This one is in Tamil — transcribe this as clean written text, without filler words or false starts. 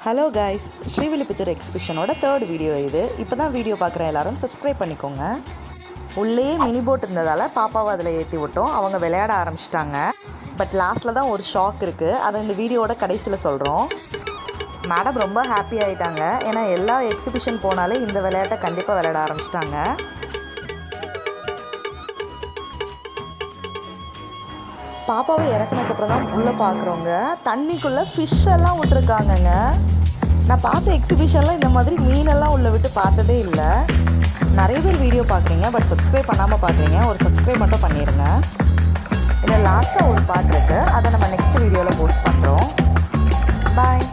ஹலோ கைஸ், ஸ்ரீவில்லிபுத்தூர் எக்ஸிபிஷனோட தேர்ட் வீடியோ இது. இப்போ தான் வீடியோ பார்க்குற எல்லாரும் சப்ஸ்கிரைப் பண்ணிக்கோங்க. உள்ளேயே மினி போட் இருந்ததால் பாப்பாவை அதில் ஏற்றி விட்டோம். அவங்க விளையாட ஆரம்பிச்சிட்டாங்க. பட் லாஸ்ட்டில் தான் ஒரு ஷாக் இருக்குது. அதை இந்த வீடியோவோட கடைசியில் சொல்கிறோம். மேடம் ரொம்ப ஹாப்பி ஆகிட்டாங்க. ஏன்னா எல்லா எக்ஸிபிஷன் போனாலே இந்த விளையாட்டை கண்டிப்பாக விளையாட ஆரம்பிச்சிட்டாங்க. பாப்பாவை இறக்குனதுக்கப்புறம் தான் உள்ளே பார்க்குறோங்க. தண்ணிக்குள்ளே ஃபிஷ்ஷெல்லாம் விட்டுருக்காங்கங்க. நான் பார்த்த எக்ஸிபிஷனில் இந்த மாதிரி மீனெல்லாம் உள்ளே விட்டு பார்த்ததே இல்லை. நிறைய பேர் வீடியோ பார்க்குறீங்க, பட் சப்ஸ்கிரைப் பண்ணாமல் பார்க்குறீங்க. ஒரு சப்ஸ்கிரைப் மட்டும் பண்ணிடுங்க. இதில் லாஸ்ட்டாக ஒரு பார்ட் இருக்குது. அதை நம்ம நெக்ஸ்ட் வீடியோவில் போஸ்ட் பண்ணுறோம். பாய்.